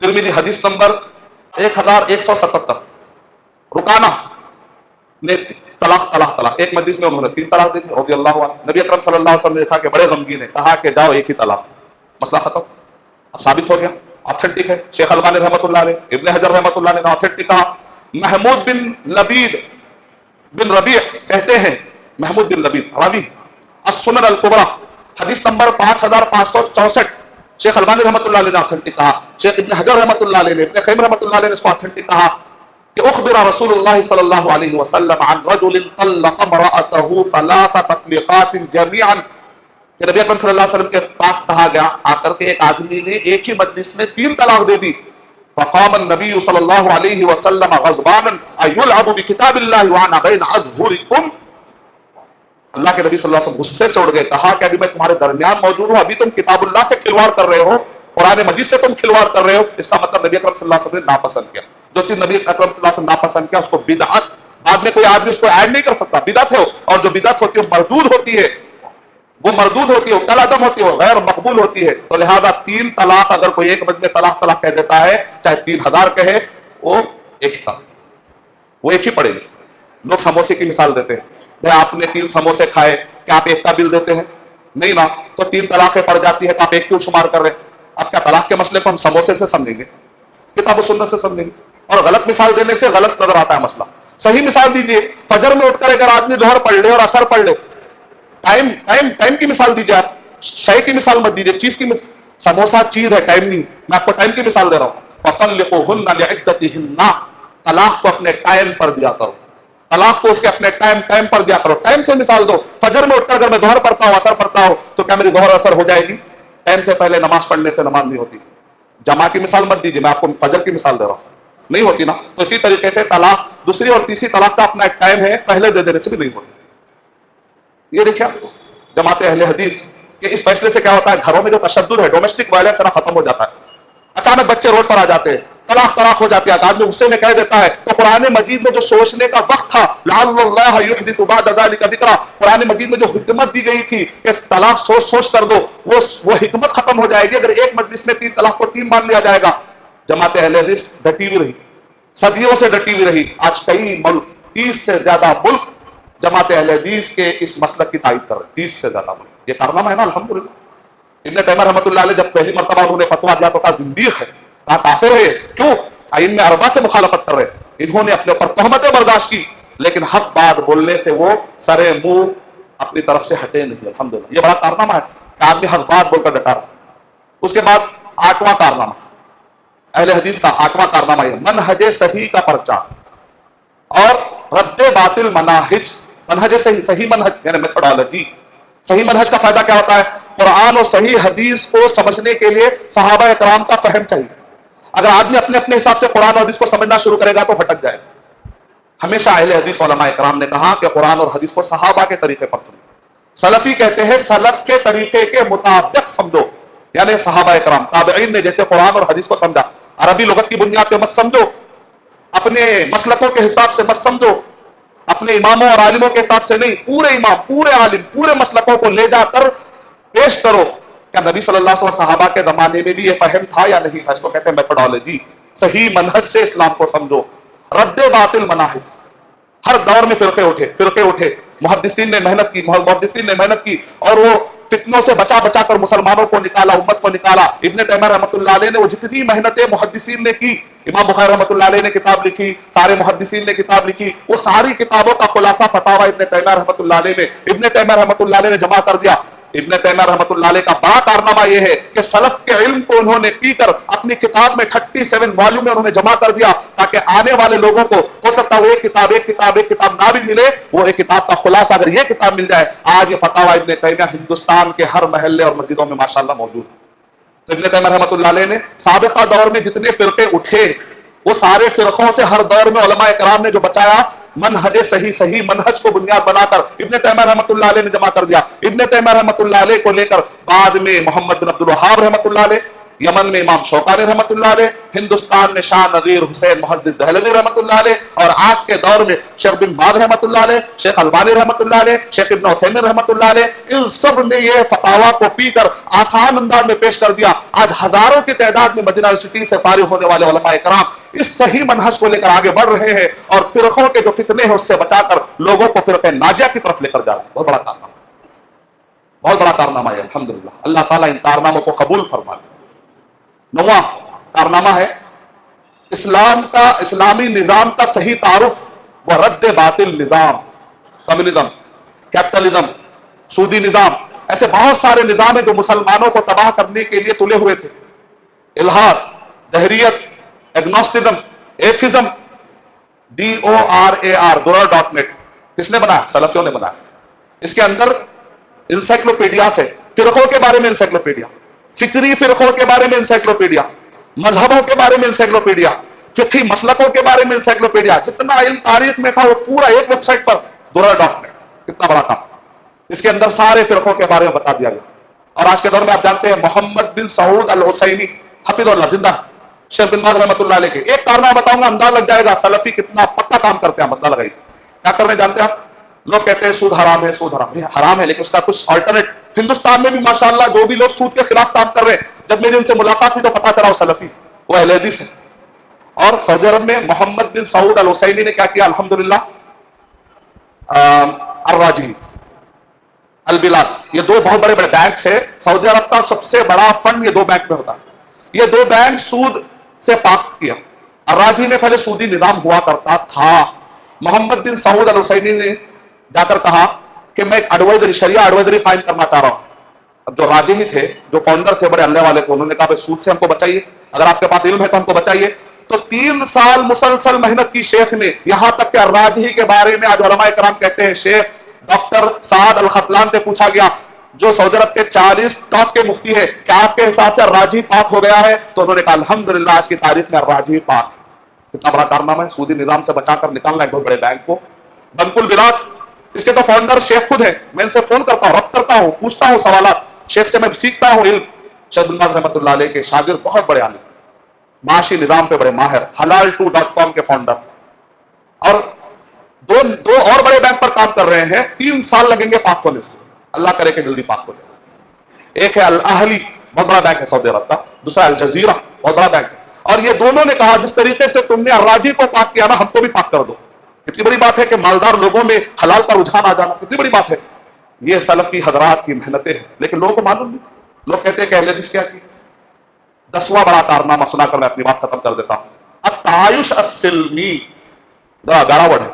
Speaker 2: ترمذی حدیث نمبر 1177، رکانہ نے طلاق ایک مجلس میں انہوں نے 3 طلاق دی تھی رضی اللہ عنہ۔ نبی اکرم صلی اللہ علیہ وسلم نے دیکھا کہ بڑے غمگین ہے، کہا کہ جاؤ ایک ہی طلاق، مسئلہ ختم۔ اب ثابت ہو گیا، آتھینٹک ہے، شیخ البانی رحمۃ اللہ علیہ، ابن حجر رحمۃ اللہ علیہ نے آتھینٹک کہا۔ محمود بن لبید بن ربیع کہتے ہیں، محمود بن لبید راوی السنن الکبریٰ حدیث نمبر 5564، شیخ البانی رحمۃ اللہ علیہ نے آتھینٹک کہا، شیخ ابن حجر رحمۃ اللہ علیہ نے، ابن قیم رحمۃ اللہ علیہ نے اس کو آتھینٹک کہا کہ اخبر رسول اللہ صلی اللہ علیہ وسلم عن رجل طلق امرأته 3 تطلیقات جميعا، کہ نبی اکرم صلی اللہ علیہ وسلم کے پاس کہا گیا آ کر کے ایک آدمی نے ایک ہی مجلس میں 3 طلاق دے دی۔ فقام النبی صلی اللہ علیہ وسلم غضبانا ایلعب بکتاب اللہ وانا بین اظہرکم، اللہ کے نبی صلی اللہ علیہ وسلم غصے سے اڑ گئے، کہا کہ ابھی میں تمہارے درمیان موجود ہوں، ابھی تم کتاب اللہ سے کھلواڑ کر رہے ہو، قرآن مجید سے تم کھلواڑ کر رہے ہو۔ اس کا مطلب نبی اکرم صلی اللہ علیہ وسلم نے ناپسند کیا، جو چیز نبی اکرم صلی اللہ علیہ وسلم ناپسند کیا اس کو بدعت، بعد میں کوئی آدمی اس کو ایڈ نہیں کر سکتا، بدعت ہے، اور جو بدعت ہوتی ہے مردود ہوتی ہے، وہ مردود ہوتی ہے، وہ کل عدم ہوتی ہے، وہ غیر مقبول ہوتی ہے۔ تو لہذا 3 طلاق اگر کوئی ایک مجلس میں طلاق کہہ دیتا ہے، چاہے 3000 کہے، وہ ایک ہی طلاق، وہ ایک ہی پڑے گی۔ لوگ سموسے کی مثال دیتے ہیں، بھائی آپ نے 3 سموسے کھائے، کیا آپ ایک کا بل دیتے ہیں؟ نہیں نا، تو 3 طلاقیں پڑ جاتی ہے تو آپ ایک کیوں شمار کر رہے ہیں؟ اب کیا طلاق کے مسئلے کو ہم سموسے سے سمجھیں گے؟ کتاب و سنت سے سمجھیں گے؟ اور غلط مثال دینے سے غلط نظر آتا ہے مسئلہ۔ صحیح مثال دیجئے، فجر میں اٹھ کر اگر آدمی ظہر پڑھ لے اور عصر پڑھ لے، ٹائم کی مثال دیجئے، آپ شے کی مثال مت دیجئے، چیز کی مثال۔ سموسہ چیز ہے، ٹائم نہیں، میں آپ کو ٹائم کی مثال دے رہا ہوں۔ فَطَلِّقُوهُنَّ لِعِدَّتِهِنَّ، طلاق کو اپنے ٹائم پر دیا کرو، طلاق کو اس کے اپنے ٹائم پر دیا کرو، ٹائم سے مثال دو۔ فجر میں اٹھ کر اگر میں ظہر پڑھتا ہوں، عصر پڑھتا ہوں، تو کیا میری ظہر اثر ہو جائے گی؟ ٹائم سے پہلے نماز پڑھنے سے نماز نہیں ہوتی۔ جمع کی مثال مت دیجیے، میں آپ کو فجر کی مثال دے رہا ہوں، نہیں ہوتی نا۔ تو اسی طریقے سے طلاق دوسری اور تیسری طلاق کا اپنا ایک ٹائم ہے، پہلے دے دینے سے بھی نہیں ہوتی۔ یہ دیکھیں جماعت اہل حدیث کہ اس فیصلے سے کیا ہوتا ہے، گھروں میں جو تشدد ہے، ڈومیسٹک وائلنس ہے نا، ختم ہو جاتا ہے۔ اچانک بچے روڈ پر آ جاتے ہیں، طلاق ہو جاتی ہے، آدمی غصے میں کہہ دیتا ہے، تو قرآن مجید میں جو سوچنے کا وقت تھا، لعل اللہ یحدث بعد ذلک ذکرا، قرآن مجید میں جو حکمت دی گئی تھی کہ طلاق سوچ کر دو، وہ حکمت ختم ہو جائے گی اگر ایک مجلس میں 3 طلاق کو 3 مان لیا جائے گا۔ جماعت اہل حدیث ڈٹی ہوئی رہی، صدیوں سے ڈٹی ہوئی رہی۔ آج کئی ملک، 30 سے زیادہ ملک جماعت اہل حدیث کے اس مسلک کی تائید کر رہے ہیں، 30 سے زیادہ ملک۔ یہ کارنامہ ہے نا الحمدللہ۔ ابن تیمیہ رحمۃ اللہ علیہ جب پہلی مرتبہ انہوں نے فتویٰ دیا تو کہا زندیق ہے، کہا کافر ہے، کیوں؟ ائمہ اربعہ سے مخالفت کر رہے، انہوں نے اپنے اوپر تہمتیں برداشت کی، لیکن حق بات بولنے سے وہ سرے منہ اپنی طرف سے ہٹے نہیں، الحمدللہ۔ یہ بڑا کارنامہ ہے کہ آدمی حق بات بول کر ڈٹا رہا۔ اس کے بعد 8واں کارنامہ، اہل حدیث کا 8واں کارنامہ یہ منہج صحیح کا پرچار اور رد باطل مناہج۔ منہج صحیح منہج یعنی میتھڈالوجی، صحیح منہج کا فائدہ کیا ہوتا ہے؟ قرآن اور صحیح حدیث کو سمجھنے کے لیے صحابہ اکرام کا فہم چاہیے۔ اگر آدمی اپنے حساب سے قرآن اور حدیث کو سمجھنا شروع کرے گا تو بھٹک جائے گا۔ ہمیشہ اہل حدیث علماء اکرام نے کہا کہ قرآن اور حدیث کو صحابہ کے طریقے پر سمجھو۔ سلفی کہتے ہیں سلف کے طریقے کے مطابق سمجھو، یعنی صحابہ اکرام تابعین نے جیسے قرآن اور حدیث کو سمجھا، عربی لغت کی بنیاد پہ مت سمجھو، اپنے مسلکوں کے حساب سے مت سمجھو، اپنے اماموں اور عالموں کے حساب سے نہیں، پورے امام، پورے عالم، پورے مسلکوں کو لے جا کر پیش کرو۔ کیا نبی صلی اللہ علیہ وسلم صحابہ کے زمانے میں بھی یہ فہم تھا یا نہیں تھا؟ اس کو کہتے ہیں میتھڈالوجی۔ صحیح منہج سے اسلام کو سمجھو۔ رد باطل مناہج، ہر دور میں فرقے اٹھے، محدثین نے محنت کی اور وہ فتنوں سے بچا کر مسلمانوں کو نکالا، امت کو نکالا۔ ابن تیمیہ رحمۃ اللہ علیہ نے وہ جتنی محنتیں محدثین نے کی، امام بخاری رحمۃ اللہ علیہ نے کتاب لکھی، سارے محدثین نے کتاب لکھی، وہ ساری کتابوں کا خلاصہ فتاوی ابن تیمیہ رحمۃ اللہ علیہ نے ابن تیمیہ رحمۃ اللہ علیہ نے جمع کر دیا۔ ابن تیمیہ رحمۃ اللہ علیہ کا بڑا کارنامہ یہ ہے کہ سلف کے علم کو انہوں نے پی کر اپنی کتاب میں 37 والیوم میں انہوں نے جمع کر دیا، تاکہ آنے والے لوگوں کو ہو سکتا ہے ایک کتاب نہ بھی ملے، وہ ایک کتاب کا خلاصہ اگر یہ کتاب مل جائے۔ آج یہ فتاوی ابن تیمیہ ہندوستان کے ہر محلے اور مسجدوں میں ماشاءاللہ موجود ہے۔ تو ابن تیمیہ رحمۃ اللہ علیہ نے سابقہ دور میں جتنے فرقے اٹھے، وہ سارے فرقوں سے ہر دور میں علماء کرام نے جو بچایا، منہج صحیح منہج کو بنیاد بنا کر ابن تیمیہ رحمۃ اللہ علیہ نے جمع کر دیا۔ ابن تیمیہ رحمۃ اللہ علیہ کو لے کر بعد میں محمد بن عبد الوہاب رحمۃ اللہ علیہ، یمن میں امام شوکانی رحمۃ اللہ علیہ، ہندوستان میں شاہ نذیر حسین محدث دہلوی رحمۃ اللہ علیہ، اور آج کے دور میں شیخ بن باز رحمۃ اللہ علیہ، شیخ البانی رحمۃ اللہ علیہ، شیخ ابن عثیمین رحمۃ اللہ علیہ، ان سب نے یہ فتاوا کو پی کر آسان انداز میں پیش کر دیا۔ آج ہزاروں کی تعداد میں مدینہ یونیورسٹی سے فارغ ہونے والے علماء کرام اس صحیح منہج کو لے کر آگے بڑھ رہے ہیں، اور فرقوں کے جو فتنے ہیں اس سے بچا کر لوگوں کو فرقہ ناجیہ کی طرف لے کر جا رہے ہیں۔ بہت بڑا کارنامہ ہے الحمدللہ۔ اللہ تعالیٰ ان کارناموں کو قبول فرما لے۔ نواں کارنامہ ہے اسلامی نظام کا صحیح تعارف و رد باطل نظام، کمیونزم، کیپٹلزم، سودی نظام، ایسے بہت سارے نظام ہیں جو مسلمانوں کو تباہ کرنے کے لیے تلے ہوئے تھے۔ الحاد، دہریت، ایگنوسٹزم، ایتھزم، DORAR.net کس نے بنایا؟ سلفیوں نے بنایا۔ اس کے اندر انسائکلوپیڈیا سے فرقوں کے بارے میں انسائکلوپیڈیا، فکری فرقوں کے بارے میں انسائکلوپیڈیا، مذہبوں کے بارے میں انسائکلوپیڈیا، فقہی مسلکوں کے بارے میں انسائکلوپیڈیا، جتنا علم تاریخ میں تھا وہ پورا ایک ویب سائٹ پر، DORAR.net۔ کتنا بڑا کام! اس کے اندر سارے فرقوں کے بارے میں بتا دیا گیا۔ اور آج کے دور میں آپ جانتے ہیں محمد بن سعود العثیمی حفظ اللہ زندہ، شیخ بن باز رحمۃ اللہ علیہ کے ایک کارنامہ بتاؤں گا، اندازہ لگ جائے گا سلفی کتنا پکا کام کرتے ہیں۔ مطلب لگائی کیا کر رہے ہیں جانتے ہیں آپ؟ لوگ کہتے ہیں سود حرام ہے، سود حرام ہے، حرام ہے، لیکن اس کا کچھ آلٹرنیٹ ہندوستان میں بھی ماشاءاللہ جو بھی لوگ سود کے خلاف کام کر رہے ہیں، جب میری ان سے ملاقات ہوئی تو پتا چلا وہ سلفی، وہ اہل حدیث ہے۔ اور سعودی عرب میں محمد بن سعود العثیمی نے کیا کیا؟ الحمدللہ الراجحی، البلاد، یہ دو بہت بڑے بڑے بینکس ہیں۔ سعودی عرب کا سب سے بڑا فنڈ یہ دو بینک میں ہوتا ہے۔ یہ دو بینک سود سے پاک کیا۔ الراجحی میں پہلے سودی نظام ہوا کرتا تھا۔ محمد بن سعود العثیمی نے جا کر کہا کہ میں ایک ایڈوائزری، شریعہ ایڈوائزری قائم کرنا چاہ رہا ہوں۔ اب جو راجحی تھے، جو فاؤنڈر تھے، بڑے اللہ والے تھے، انہوں نے کہا سود سے ہم کو بچائیے، اگر آپ کے پاس علم ہے تو ہم کو بچائیے۔ تو 3 سال مسلسل محنت کی شیخ نے، یہاں تک کہ الراجحی کے بارے میں آج علماء کرام کہتے ہیں، شیخ ڈاکٹر سعد الخطلان سے پوچھا گیا جو سعودی عرب کے 40 ٹاپ کے مفتی ہے، کیا آپ کے حساب سے الراجحی پاک ہو گیا ہے؟ تو انہوں نے کہا الحمدللہ آج کی تاریخ میں الراجحی پاک۔ کتنا بڑا کارنامہ ہے، سودی نظام سے بچا کر نکالنا ایک بہت بڑے بینک کو۔ بنک البلاد، اس کے تو فاؤنڈر شیخ خود ہے، میں ان سے فون کرتا ہوں، ربط کرتا ہوں، پوچھتا ہوں سوالات، شیخ سے میں سیکھتا ہوں علم۔ شیخ بن باز رحمۃ اللہ علیہ کے شاگرد بہت بڑے عالم، معاشی نظام پہ بڑے ماہر، halal2.com کے فاؤنڈر، اور دو اور بڑے بینک پر کام کر رہے ہیں۔ 3 سال لگیں گے پاک ہونے سے، اللہ کرے کہ جلدی پاک ہو جائے۔ ایک ہے الاہلی، بہت بڑا بینک ہے سعودی عرب کا، دوسرا الجزیرہ، بہت بڑا بینک ہے۔ اور یہ دونوں نے کہا جس طریقے سے تم نے الراجحی کو پاک کیا نا، ہم کو بھی پاک کر دو۔ کتنی بڑی بات ہے کہ مالدار لوگوں میں حلال کا رجحان آ جانا، کتنی بڑی بات ہے۔ یہ سلفی حضرات کی محنتیں ہیں، لیکن لوگوں کو معلوم نہیں۔ لوگ کہتے ہیں کہ اہل حدیث کیا کی۔ 10واں بڑا کارنامہ سنا کر میں اپنی بات ختم کر دیتا ہوں۔ التعايش السلمی، ذرا گاڑا ورڈ ہے،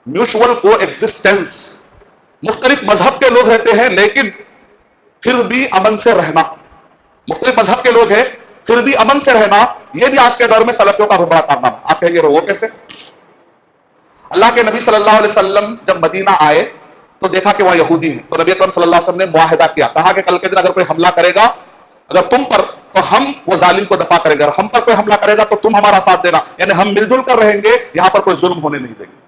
Speaker 2: میوچول کو ایگزسٹنس۔ مختلف مذہب کے لوگ رہتے ہیں لیکن پھر بھی امن سے رہنا، مختلف مذہب کے لوگ ہیں پھر بھی امن سے رہنا، یہ بھی آج کے دور میں سلفیوں کا بہت بڑا کارنامہ ہے۔ آپ کہیں گے وہ کیسے؟ اللہ کے نبی صلی اللہ علیہ وسلم جب مدینہ آئے تو دیکھا کہ وہاں یہودی ہیں، تو نبی اکرم صلی اللہ علیہ وسلم نے معاہدہ کیا، کہا کہ کل کے دن اگر کوئی حملہ کرے گا اگر تم پر تو ہم وہ ظالم کو دفاع کریں گے، اور ہم پر کوئی حملہ کرے گا تو تم ہمارا ساتھ دینا، یعنی ہم مل جل کر رہیں گے، یہاں پر کوئی ظلم ہونے نہیں دیں گے۔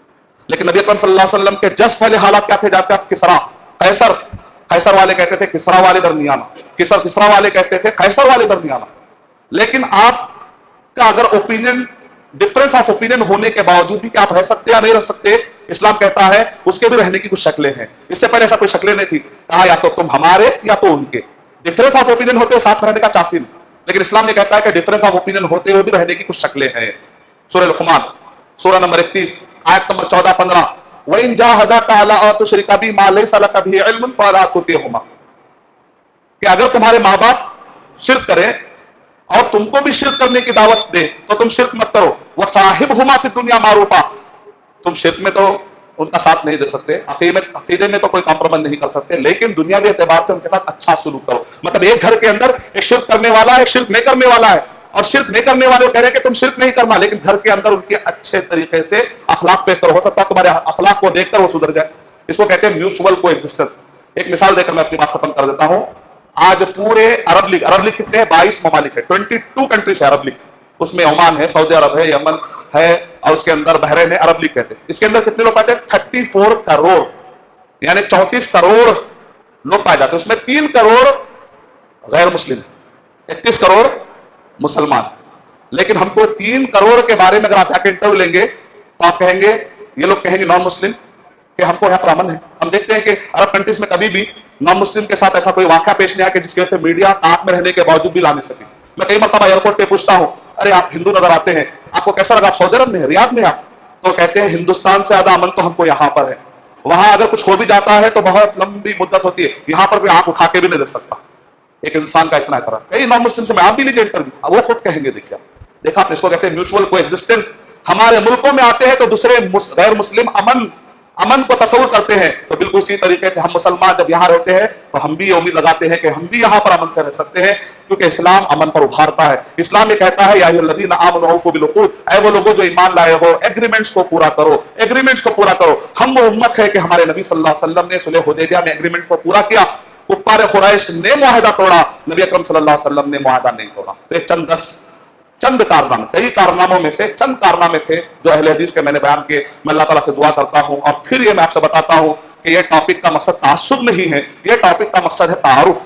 Speaker 2: لیکن نبی اکرم صلی اللہ علیہ وسلم کے جس پہلے حالات کیا تھے؟ جاتے آپ کسرا، قیصر والے کہتے تھے کسرا والے درمیانہ، کسرا والے کہتے تھے قیصر والے درمیانہ۔ لیکن آپ کا اگر اوپینین، ڈفرنس آف اوپینین ہونے کے باوجود بھی کہ آپ رہ سکتے یا نہیں رہ سکتے، اسلام کہتا ہے اس کے بھی رہنے کی کچھ شکلیں ہیں۔ اس سے پہلے ایسا کوئی شکلیں نہیں تھی، کہا یا تو تم ہمارے یا تو ان کے۔ ڈفرنس آف اوپینین ہوتے ساتھ رہنے کا چانس نہیں، لیکن اسلام نے کہتا ہے کہ ڈفرنس آف اوپینین ہوتے ہوئے بھی رہنے کی کچھ شکلیں ہیں۔ سورہ لقمان، سورہ نمبر 31، آیت نمبر 14-15، وَإِن جَاهَدَاكَ عَلَىٰ أَن تُشْرِكَ بِي مَا لَيْسَ لَكَ بِهِ عِلْمٌ فَلَا تُطِعْهُمَا، کہ اگر تمہارے ماں باپ شرک کریں اور تم کو بھی شرک کرنے کی دعوت دے تو تم شرک مت کرو۔ وَصَاحِبْهُمَا فِي الدُّنْيَا مَعْرُوفًا، تم شرک میں تو ان کا ساتھ نہیں دے سکتے, عقیدے میں تو کوئی کمپرومائز نہیں کر سکتے, لیکن دنیاوی اعتبار سے ان کے ساتھ اچھا سلوک کرو. مطلب ایک گھر کے اندر ایک شرک کرنے والا ہے, ایک شرک نہیں کرنے والا ہے, اور شرک نہیں کرنے والے کو کہہ رہے ہیں کہ تم شرک نہیں کرنا, لیکن گھر کے اندر ان کے اچھے طریقے سے اخلاق پیش کرو. ہو سکتا ہے تمہارے اخلاق کو دیکھ کر وہ سدھر جائے. اس کو کہتے ہیں میوچول کو ایگزسٹنس. ایک مثال دے کر میں اپنی بات ختم کر دیتا ہوں. آج پورے عرب لیگ کتنے ہیں؟ 22 ممالک ہے, 22 کنٹریز ہے عرب لیگ. اس میں عمان ہے, سعودی عرب ہے, یمن ہے, اور اس کے اندر بحرین ہے. عرب لیگ کہتے ہیں. اس کے اندر کتنے لوگ پاتے ہیں؟ 34 کروڑ, یعنی 34 کروڑ لوگ پائے جاتے ہیں. اس میں 3 کروڑ غیر مسلم, 31 کروڑ مسلمان. لیکن ہم کو 3 کروڑ کے بارے میں اگر آپ جا کے انٹرویو لیں گے تو آپ کہیں گے, یہ لوگ کہیں گے نان مسلم, کہ ہم کو یہاں پر امن ہے. ہم دیکھتے ہیں کہ عرب کنٹریز میں کبھی بھی نان مسلم کے ساتھ ایسا کوئی واقعہ پیش نہیں آیا کہ جس کی وجہ سے میڈیا طاقت میں رہنے کے باوجود بھی لا نہیں سکے. میں کئی مرتبہ ایئرپورٹ پہ پوچھتا ہوں, ارے آپ ہندو نظر آتے ہیں, آپ کو کیسا لگا؟ آپ سعودی عرب میں ہیں, ریاض میں ہیں آپ؟ تو کہتے ہیں ہندوستان سے زیادہ امن تو ہم کو یہاں پر ہے. وہاں اگر کچھ ہو بھی جاتا ہے تو بہت لمبی مدت ہوتی ہے, یہاں پر کوئی آنکھ اٹھا کے بھی نہیں دیکھ سکتا. ایک انسان کا اتنا احترام. کئی نان مسلم سے میں آپ بھی لیجیے انٹرویو, وہ خود کہیں گے. دیکھا آپ, اس کو کہتے ہیں میوچول کو ایگزسٹنس. ہمارے ملکوں میں آتے ہیں تو دوسرے غیر مسلم امن کو تصور کرتے ہیں, تو بالکل اسی طریقے سے ہم مسلمان جب یہاں رہتے ہیں تو ہم بھی یہ امید لگاتے ہیں کہ ہم بھی یہاں پر امن سے رہ سکتے ہیں, کیونکہ اسلام امن پر ابھارتا ہے. اسلام یہ کہتا ہے یا ایھا الذین آمنوا اوفوا بالعقود, اے وہ لوگوں جو ایمان لائے ہو, ایگریمنٹس کو پورا کرو, ایگریمنٹس کو پورا کرو. ہم وہ امت ہے کہ ہمارے نبی صلی اللہ علیہ وسلم نے صلح حدیبیہ میں ایگریمنٹ کو پورا کیا. کفار قریش نے معاہدہ توڑا, نبی اکرم صلی اللہ علیہ وسلم نے معاہدہ نہیں توڑا. تو یہ چند کارنامے, کئی کارناموں میں سے چند کارنامے تھے جو اہل حدیث کے میں نے بیان کیے. میں اللہ تعالیٰ سے دعا کرتا ہوں, اور پھر یہ میں آپ سے بتاتا ہوں کہ یہ ٹاپک کا مقصد تعصب نہیں ہے, یہ ٹاپک کا مقصد ہے تعارف,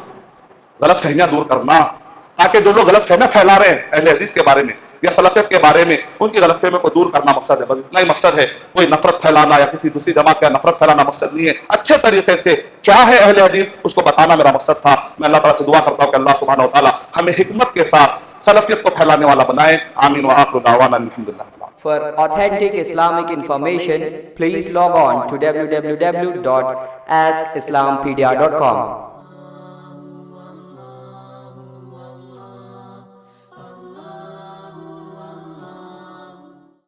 Speaker 2: غلط فہمیاں دور کرنا, تاکہ جو لوگ غلط فہمیاں پھیلا رہے ہیں اہل حدیث کے بارے میں یا سلفیت کے بارے میں, ان کی غلط فہمیوں کو دور کرنا مقصد ہے. بس اتنا ہی مقصد ہے, کوئی نفرت پھیلانا یا کسی دوسری جماعت کا نفرت پھیلانا مقصد نہیں ہے. اچھے طریقے سے کیا ہے اہل حدیث اس کو بتانا میرا مقصد تھا. میں اللہ تعالیٰ سے دعا کرتا ہوں کہ اللہ سبحانہ و تعالیٰ ہمیں حکمت کے ساتھ سلفیت کو پھیلانے والا بنائے. آمین وآخر دعوانا الحمدللہ.
Speaker 3: For authentic Islamic information, please log on to www.askislampedia.com.